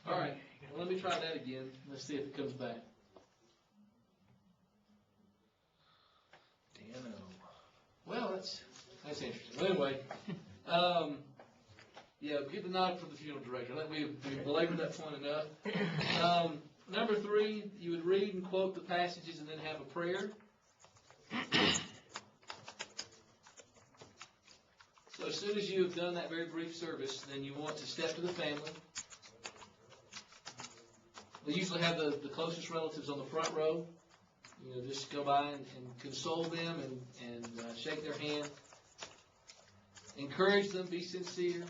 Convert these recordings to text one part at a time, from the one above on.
All right, well, let me try that again. Let's see if it comes back. Dano. Well, that's interesting. Well, anyway, yeah, get the nod from the funeral director. We've belabored that point enough. Number 3, you would read and quote the passages and then have a prayer. So as soon as you have done that very brief service, then you want to step to the family. We usually have the closest relatives on the front row. You know, just go by and console them and shake their hand. Encourage them, be sincere.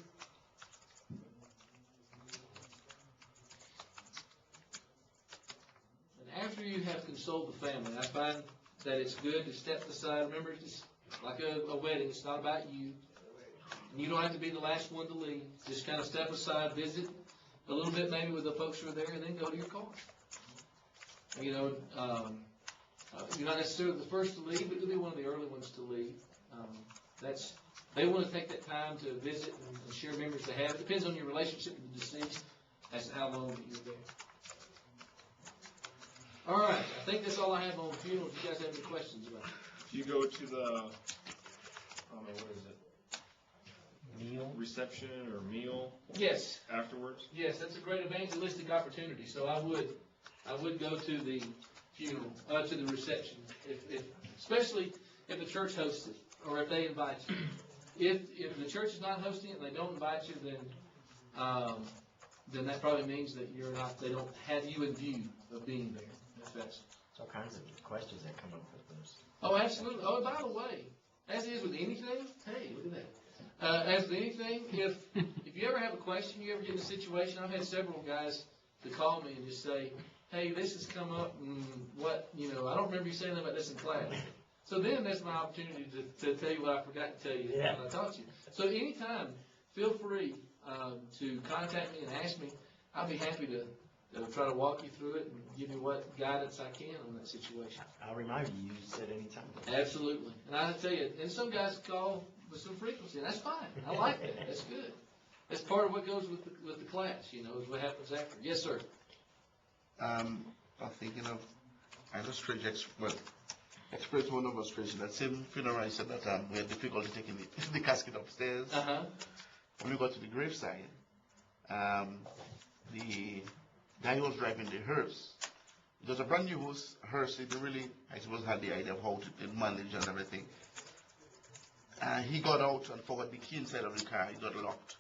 And after you have consoled the family, I find that it's good to step aside. Remember, it's like a wedding. It's not about you. And you don't have to be the last one to leave. Just kind of step aside, visit a little bit maybe with the folks who are there, and then go to your car. You know, you're not necessarily the first to leave, but you'll be one of the early ones to leave. They want to take that time to visit and share memories they have. It depends on your relationship with the deceased as to how long you're there. All right, I think that's all I have on funerals. If you guys have any questions about it. If you go to the, I don't know, what is it? Neal? Reception or meal? Yes. Afterwards? Yes, that's a great evangelistic opportunity. So I would go to the funeral, to the reception, especially if the church hosts it or if they invite you. If the church is not hosting it and they don't invite you, then that probably means that they don't have you in view of being there. There's all kinds of questions that come up with this. Oh, absolutely. Oh, by the way, as is with anything, hey, look at that. As with anything, if you ever have a question, you ever get in a situation, I've had several guys to call me and just say, hey, this has come up, and I don't remember you saying about this in class. So then that's my opportunity to tell you what I forgot to tell you when I taught you. So anytime, feel free to contact me and ask me. I'll be happy to try to walk you through it and give you what guidance I can on that situation. I'll remind you, you said anytime. Absolutely. And I tell you, and some guys call with some frequency, and that's fine. I like that. That's good. That's part of what goes with the class, is what happens after. Yes, sir. I'm thinking of, I had a strange expressed one of frustration. That same funeral, I said that we had difficulty taking the casket upstairs. When we got to the graveside, the guy who was driving the hearse, it was a brand new hearse. He didn't really, I suppose, had the idea of how to manage and everything. He got out and forgot the key inside of the car. It got locked.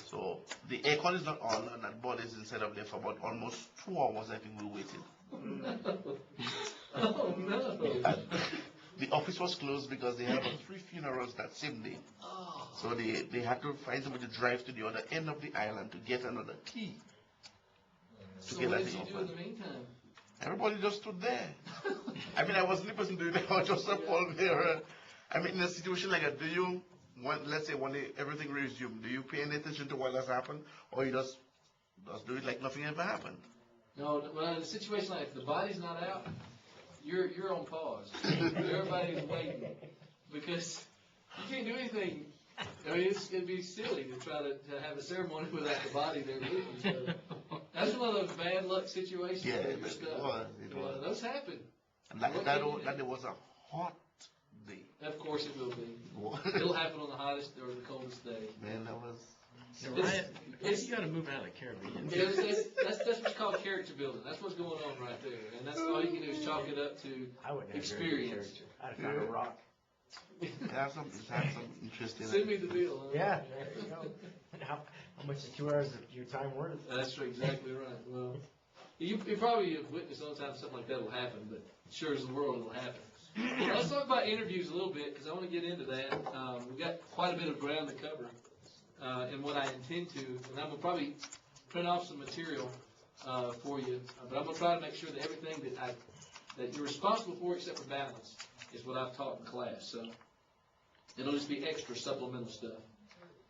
So the aircon is not on, and that board is inside of there for about almost 2 hours. I think we waited. Oh no! The office was closed because they had about 3 funerals that same day. So they had to find somebody to drive to the other end of the island to get another key. So what did you do in the meantime? Everybody just stood there. I mean, I wasn't the person doing it. I was just up there. I mean, in a situation like that, let's say one day everything resumed, do you pay any attention to what has happened, or you just do it like nothing ever happened? No, well, in a situation like if the body's not out, you're on pause. Everybody's waiting because you can't do anything. I mean, it'd be silly to try to have a ceremony without the body there with you. So that's one of those bad luck situations. Yeah, it was. Those happen. And that was a hot day. Of course it will be. It'll happen on the hottest or the coldest day. Man, that was. You got to move out of the Caribbean. That's what you call character building. That's what's going on right there, and that's all you can do is chalk it up to experience. I'd have found a rock. Have some interesting. Send me the bill. Huh? Yeah, there you go. How much is 2 hours of your time worth? That's exactly right. Well, you probably have witnessed all the time something like that will happen, but sure as the world it'll happen. Let's talk about interviews a little bit because I want to get into that. We've got quite a bit of ground to cover, and what I intend to, and I'm gonna probably print off some material for you, but I'm gonna try to make sure that everything that you're responsible for, except for balance, is what I've taught in class. So it'll just be extra supplemental stuff.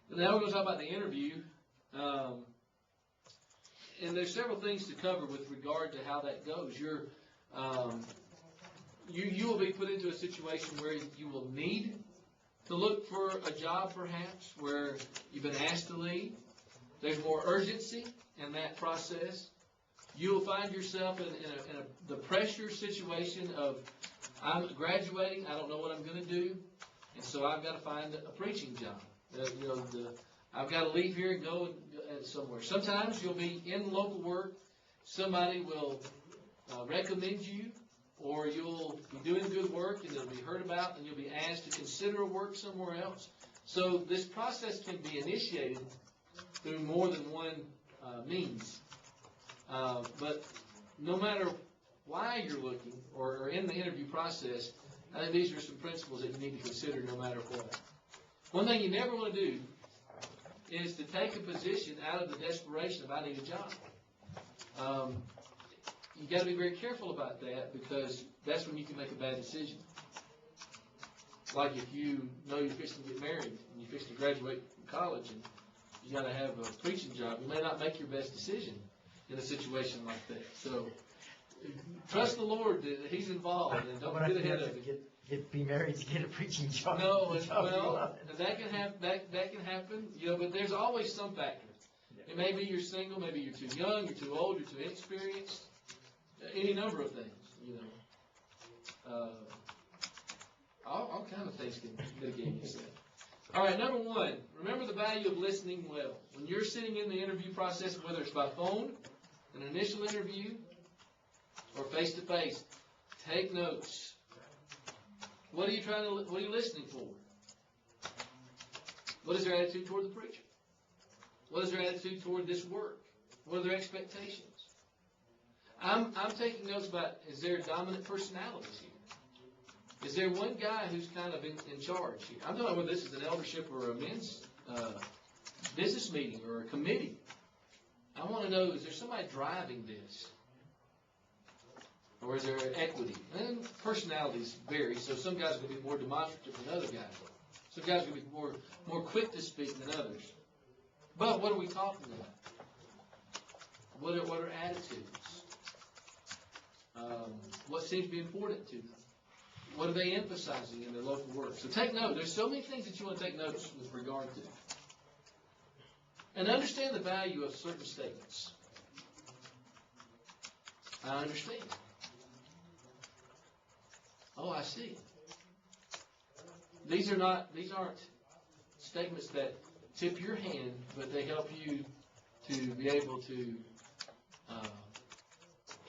And now we're going to talk about the interview. And there's several things to cover with regard to how that goes. You will be put into a situation where you will need to look for a job, perhaps, where you've been asked to leave. There's more urgency in that process. You'll find yourself in the pressure situation of, I'm graduating, I don't know what I'm going to do, and so I've got to find a preaching job. I've got to leave here and go somewhere. Sometimes you'll be in local work, somebody will recommend you, or you'll be doing good work and it'll be heard about, and you'll be asked to consider a work somewhere else. So this process can be initiated through more than one means. But no matter why you're looking or in the interview process, I think these are some principles that you need to consider no matter what. One thing you never want to do is to take a position out of the desperation of, I need a job. You got to be very careful about that, because that's when you can make a bad decision. Like if you know you're fixing to get married and you're fixing to graduate from college and you got to have a preaching job, you may not make your best decision in a situation like that. So trust the Lord that He's involved, and don't get ahead of it. Be married to get a preaching job. No, well, that can happen. That can happen. But there's always some factor. Yeah. It may be you're single, maybe you're too young, you're too old, you're too inexperienced. Any number of things. All kind of things can mitigate yourself. All right, number one, remember the value of listening well. When you're sitting in the interview process, whether it's by phone, an initial interview, or face to face, take notes. What are you listening for? What is their attitude toward the preacher? What is their attitude toward this work? What are their expectations? I'm taking notes about, is there dominant personalities here? Is there one guy who's kind of in charge here? I'm talking about whether this is an eldership or a men's business meeting or a committee. I want to know, is there somebody driving this? Or is there equity? And personalities vary, so some guys are going to be more demonstrative than other guys. Some guys are going to be more quick to speak than others. But what are we talking about? What are attitudes? What seems to be important to them? What are they emphasizing in their local work? So take note. There's so many things that you want to take notes with regard to. And understand the value of certain statements. I understand. Oh, I see. These aren't statements that tip your hand, but they help you to be able to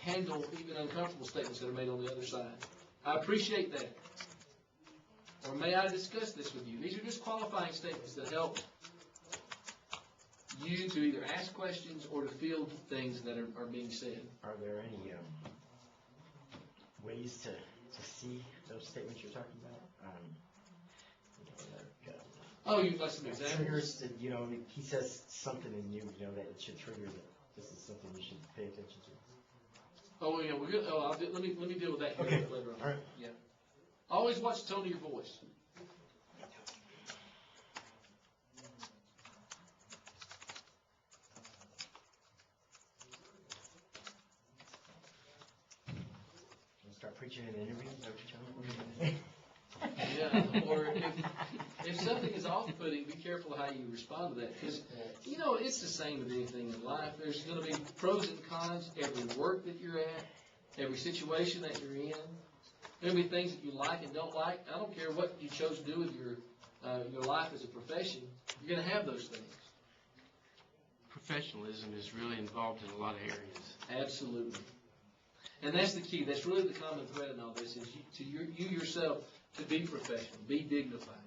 handle even uncomfortable statements that are made on the other side. I appreciate that. Or may I discuss this with you? These are just qualifying statements that help you to either ask questions or to field things that are being said. Are there any ways to see those statements you're talking about? Oh, you've got some examples? Triggers that, he says something in you, that it should trigger that this is something you should pay attention to. Oh, yeah, we're good. Let me deal with that here Okay. later on. All right. Yeah. Always watch the tone of your voice. Start preaching in an interview? Is that what you're Yeah, or if something is off-putting, be careful how you respond to that. Because, it's the same with anything in life. There's going to be pros and cons every work that you're at, every situation that you're in. There'll be things that you like and don't like. I don't care what you chose to do with your life as a profession. You're going to have those things. Professionalism is really involved in a lot of areas. Absolutely. And that's the key. That's really the common thread in all this, is you yourself to be professional, be dignified.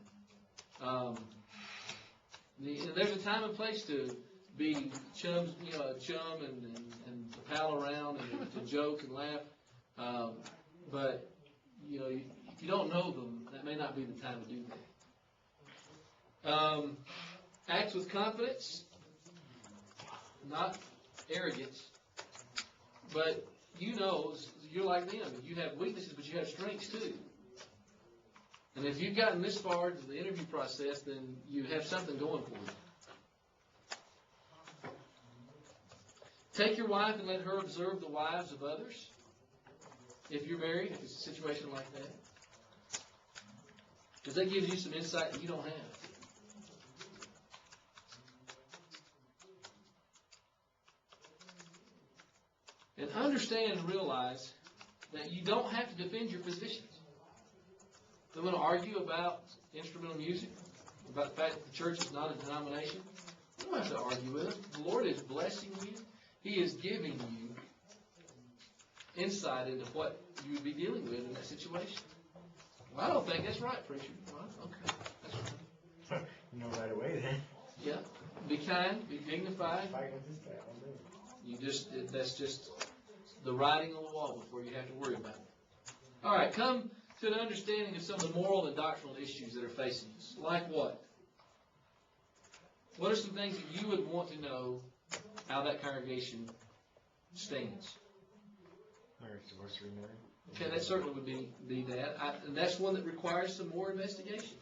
There's a time and place to be chums, a chum and to pal around and to joke and laugh. But, if you don't know them, that may not be the time to do that. Act with confidence, not arrogance, but you're like them. You have weaknesses, but you have strengths too. And if you've gotten this far into the interview process, then you have something going for you. Take your wife and let her observe the wives of others. If you're married, if it's a situation like that. Because that gives you some insight that you don't have. And understand and realize that you don't have to defend your positions. They want to argue about instrumental music, about the fact that the church is not a denomination. You don't have to argue with them. The Lord is blessing you. He is giving you insight into what you would be dealing with in that situation. Well, I don't think that's right, preacher. Well, okay, that's right. You know right away then. Yeah, be kind, be dignified. Fight with this guy all day. That's just the writing on the wall before you have to worry about it. All right, come to an understanding of some of the moral and doctrinal issues that are facing us. Like what? What are some things that you would want to know how that congregation stands? Marriage, divorce, remarry. Okay, that certainly would be that. And that's one that requires some more investigation.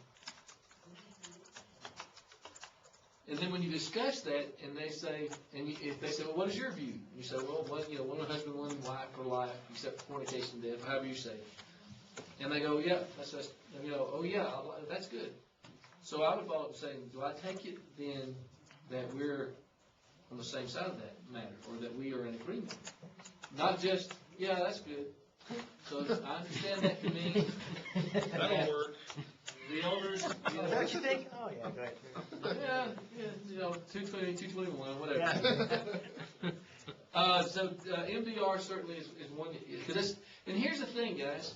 And then when you discuss that, and they say, if they say, well, what is your view? You say, well, one husband, one wife for life, except for fornication and death, however you say it. And they go, yeah, that's good. So I would follow up saying, do I take it then that we're on the same side of that matter, or that we are in agreement? Not just, yeah, that's good. So I understand that can mean That'll work. the elders, Is that what you think? Oh, yeah, go ahead. yeah, 220, 221, whatever. So MDR certainly is one. And here's the thing, guys.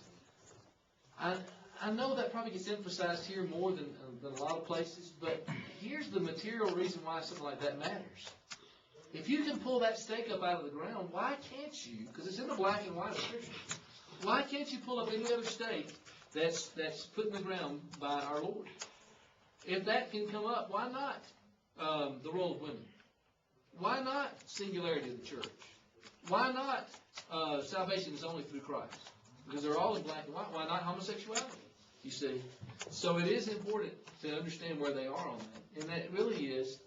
I know that probably gets emphasized here more than a lot of places, but here's the material reason why something like that matters. If you can pull that stake up out of the ground, why can't you? Because it's in the black and white of Scripture. Why can't you pull up any other stake that's put in the ground by our Lord? If that can come up, why not the role of women? Why not singularity of the church? Why not salvation is only through Christ? Because they're all in black and white. Why not homosexuality? You see? So it is important to understand where they are on that. And that really is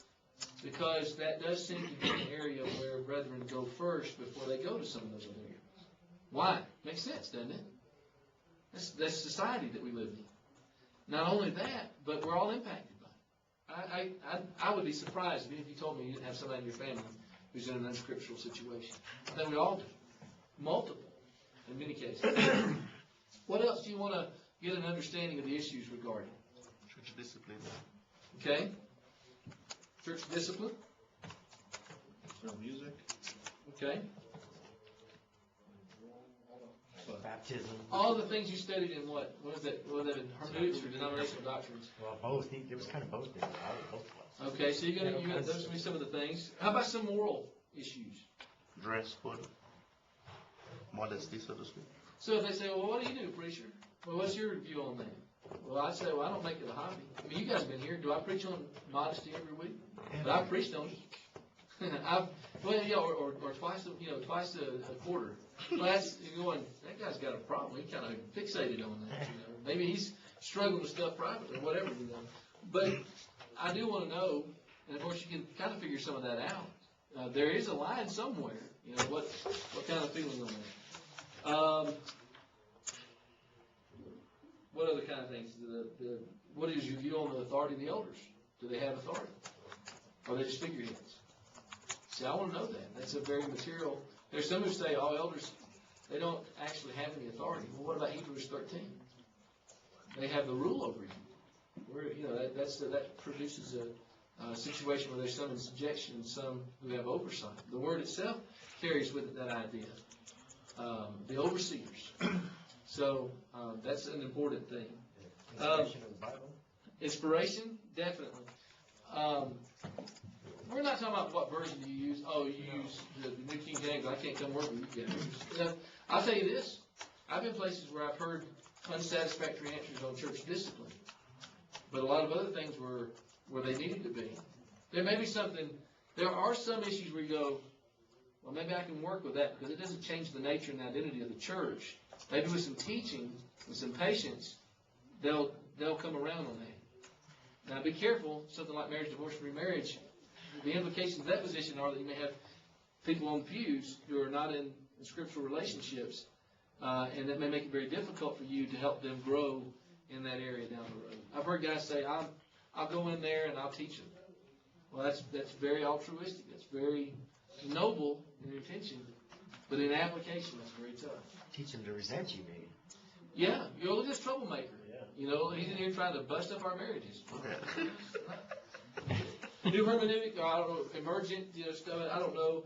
because that does seem to be an area where brethren go first before they go to some of those other areas. Why? Makes sense, doesn't it? That's society that we live in. Not only that, but we're all impacted by it. I would be surprised if you told me you didn't have somebody in your family who's in an unscriptural situation. I think we all do. Multiple, in many cases. What else do you want to get an understanding of the issues regarding? Church discipline. Okay. Church discipline. Music. Okay. Baptism. All the things you studied in what? What was that in hermeneutics or denominational doctrines? Well, both. It was kind of both there. Both was. Okay, so you're gonna those would be some of the things. How about some moral issues? Dress code. Modesty, so to speak. So if they say, well, what do you do, preacher? Well, what's your view on that? Well, I'd say, well, I don't make it a hobby. I mean, you guys have been here. Do I preach on modesty every week? But I've preached on it. Or twice a quarter. Well, you're going, that guy's got a problem. He kind of fixated on that. Maybe he's struggling with stuff privately or whatever. But I do want to know, and of course you can kind of figure some of that out. There is a line somewhere. What kind of feeling on that? What other kind of things? What is your view on the authority of the elders? Do they have authority? Or are they just figureheads? See, I want to know that. That's a very material. There's some who say, elders, they don't actually have any authority. Well, what about Hebrews 13? They have the rule over you. That produces a situation where there's some in subjection and some who have oversight. The word itself carries with it that idea. The overseers. So that's an important thing. Inspiration of the Bible. Inspiration, definitely. We're not talking about what version do you use. Oh, you use the New King James. I can't come work with you guys. I'll tell you this. I've been places where I've heard unsatisfactory answers on church discipline. But a lot of other things were where they needed to be. There are some issues where you go, well, maybe I can work with that because it doesn't change the nature and identity of the church. Maybe with some teaching, with some patience, they'll come around on that. Now, be careful. Something like marriage, divorce, and remarriage. The implications of that position are that you may have people on pews who are not in scriptural relationships, and that may make it very difficult for you to help them grow in that area down the road. I've heard guys say, I'll go in there and I'll teach them. Well, that's very altruistic. That's very noble in intention. But in application, that's very tough. Teach them to resent you, maybe. Yeah, you know, look at this troublemaker. Yeah. You know, he's in here trying to bust up our marriages. Okay. New hermeneutic, or I don't know, emergent, you know, stuff. I don't know.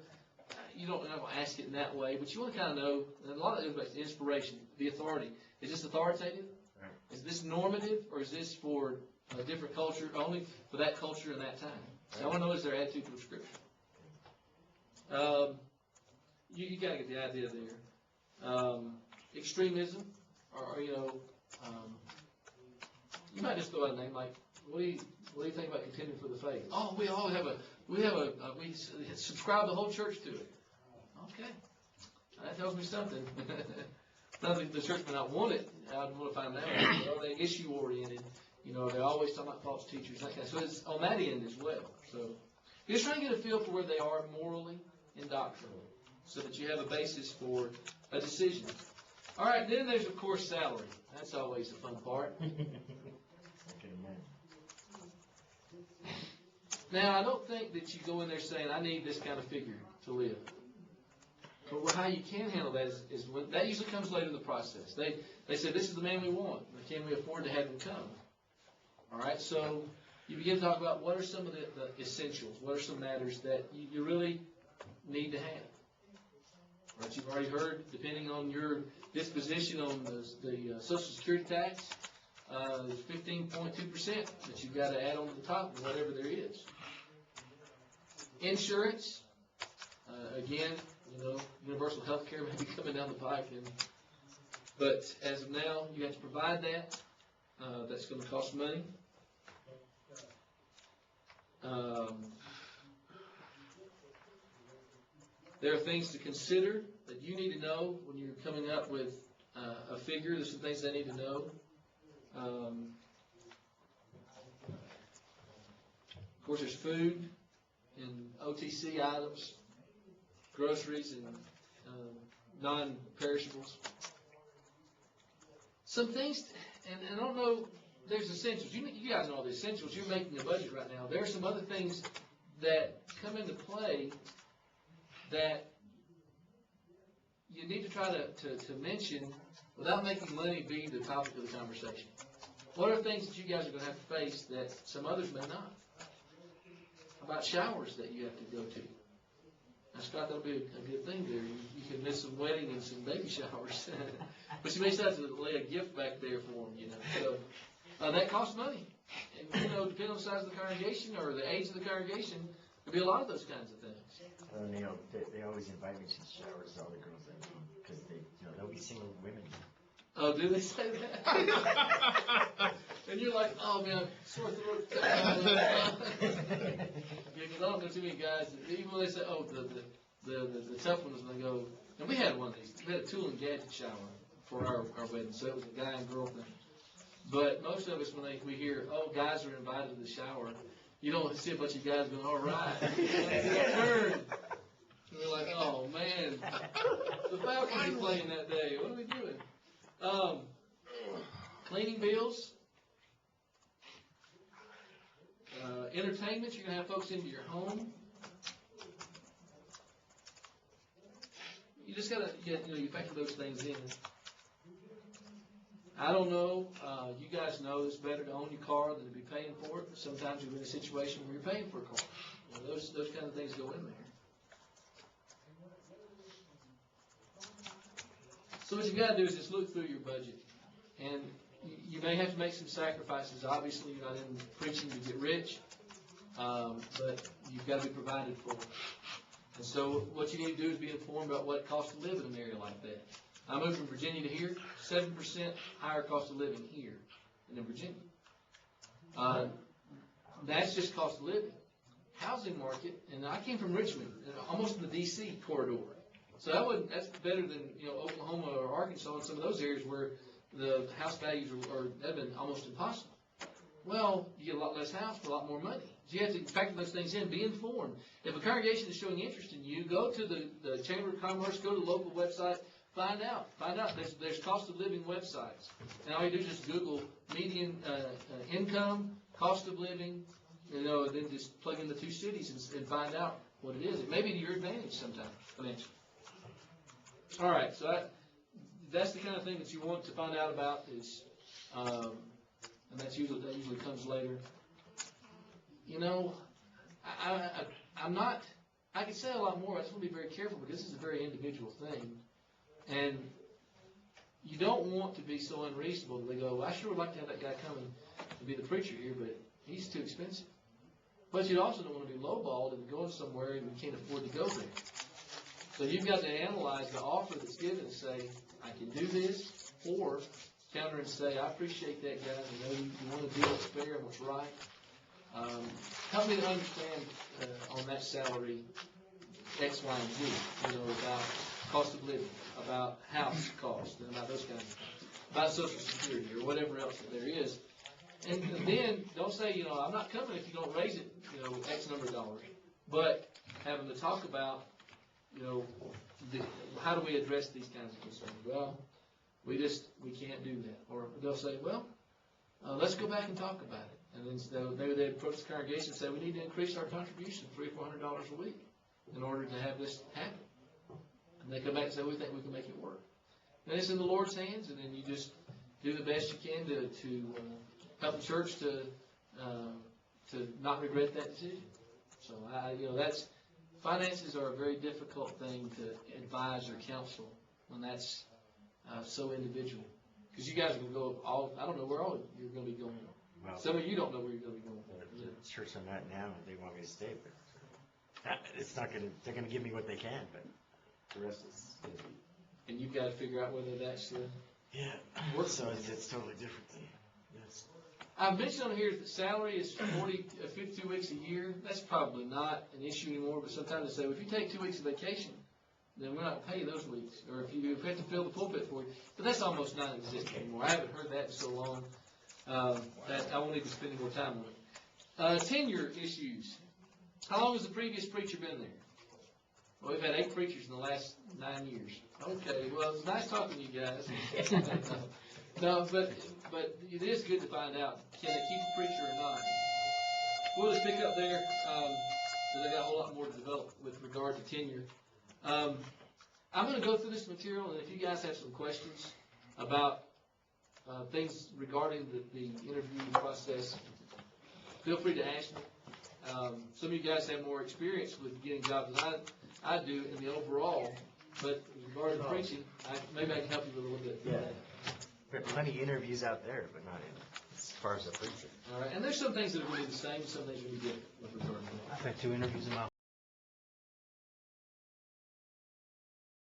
You don't ask it in that way, but you want to kind of know. And a lot of it is inspiration, the authority. Is this authoritative? Right. Is this normative, or is this for a different culture, only for that culture and that time? So I want to know is their attitude towards Scripture. You got to get the idea there. Extremism, or you know, you might just throw out a name like, what do you think about contending for the faith? Oh, we subscribe the whole church to it. Okay, that tells me something. Not that the church may not want it. I want to find out. Are they issue oriented? You know, they're always talking about false teachers, that kind of. So it's on that end as well. So you're just trying to get a feel for where they are morally and doctrinally, so that you have a basis for a decision. All right, then there's of course salary. That's always the fun part. Okay, man. Now I don't think that you go in there saying I need this kind of figure to live. But how you can handle that is when, that usually comes later in the process. They say this is the man we want. Can we afford to have him come? All right, so you begin to talk about what are some of the essentials. What are some matters that you really need to have. All right, you've already heard, depending on your disposition on the Social Security tax, there's 15.2% that you've got to add on to the top of whatever there is. Insurance, again, you know, universal health care may be coming down the pike, but as of now, you have to provide that. That's going to cost money. There are things to consider that you need to know when you're coming up with a figure. There's some things they need to know. Of course, there's food and OTC items, groceries and non-perishables. Some things, and I don't know, there's essentials. You guys know all the essentials. You're making a budget right now. There are some other things that come into play that you need to try to mention without making money be the topic of the conversation. What are things that you guys are going to have to face that some others may not? How about showers that you have to go to? Now, Scott, that'll be a good thing there. You can miss some wedding and some baby showers. But you may still have to lay a gift back there for them, you know. So that costs money. And, you know, depending on the size of the congregation or the age of the congregation, there'll be a lot of those kinds of things. Neal, they always invite me to showers, all the girls that come, because they'll be single women. Oh, do they say that? And you're like, oh man, sore throat. Yeah, because I don't know too many guys. Even when they say, oh, the tough ones, and they go, and we had one of these. We had a tool and gadget shower for our wedding, so it was a guy and girl thing. But most of us, when we hear, oh, guys are invited to the shower, you don't see a bunch of guys going, all right, turn. And we're like, oh man, the Falcons are playing that day. What are we doing? Cleaning bills, entertainment. You're gonna have folks into your home. You just gotta you factor those things in. I don't know. You guys know it's better to own your car than to be paying for it. Sometimes you're in a situation where you're paying for a car. You know, those kind of things go in there. So what you got to do is just look through your budget, and you may have to make some sacrifices. Obviously, you're not in preaching to get rich, but you've got to be provided for. And so what you need to do is be informed about what it costs to live in an area like that. I moved from Virginia to here, 7% higher cost of living here than in Virginia. That's just cost of living. Housing market, and I came from Richmond, almost in the D.C. corridor. So that's better than Oklahoma or Arkansas and some of those areas where the house values have been almost impossible. Well, you get a lot less house for a lot more money. So you have to factor those things in, be informed. If a congregation is showing interest in you, go to the Chamber of Commerce, go to the local website, find out. There's cost of living websites. And all you do is just Google median income, cost of living, and then just plug in the two cities and find out what it is. It may be to your advantage sometimes financially. All right, so that's the kind of thing that you want to find out about is, and that usually comes later. You know, I'm not. I could say a lot more. I just want to be very careful because this is a very individual thing, and you don't want to be so unreasonable that they go, well, I sure would like to have that guy come and be the preacher here, but he's too expensive. But you also don't want to be lowballed and going somewhere and you can't afford to go there. So you've got to analyze the offer that's given and say, I can do this, or counter and say, I appreciate that, guy. I know you want to do what's fair and what's right. Help me to understand on that salary X, Y, and Z, about cost of living, about house cost, and about those kinds of things, about Social Security or whatever else that there is. And then don't say, I'm not coming if you don't raise it, X number of dollars. But have them to talk about, how do we address these kinds of concerns? Well, we can't do that. Or they'll say, well, let's go back and talk about it. And then maybe they approach the congregation and say, we need to increase our contribution $300 or $400 a week in order to have this happen. And they come back and say, we think we can make it work. And it's in the Lord's hands, and then you just do the best you can to help the church to not regret that decision. So that's finances are a very difficult thing to advise or counsel when that's so individual. Because you guys are going to go I don't know where all you're going to be going. Well, some of you don't know where you're going to be going. The church I'm at now, they want me to stay, but it's not going to. They're going to give me what they can, but the rest is. And you've got to figure out whether that's work. So it's totally different. Yes. I've mentioned on here that the salary is 52 weeks a year. That's probably not an issue anymore, but sometimes they say, well, if you take 2 weeks of vacation, then we're not going to pay you those weeks. Or if you have to fill the pulpit for you. But that's almost non-existent anymore. I haven't heard that in so long that I won't even spend any more time on it. Tenure issues. How long has the previous preacher been there? Well, we've had 8 preachers in the last 9 years. Okay, well, it's nice talking to you guys. No, but it is good to find out, can they keep the preacher or not? We'll just pick up there, because I got a whole lot more to develop with regard to tenure. I'm going to go through this material, and if you guys have some questions about things regarding the interview process, feel free to ask me. Some of you guys have more experience with getting jobs than I do in the overall, but with regard to preaching, maybe I can help you with a little bit. Yeah. There are plenty of interviews out there, but not as far as a preacher. All right, and there's some things that are going to be the same, some things are going to be different with regard to that. I've had 2 interviews in my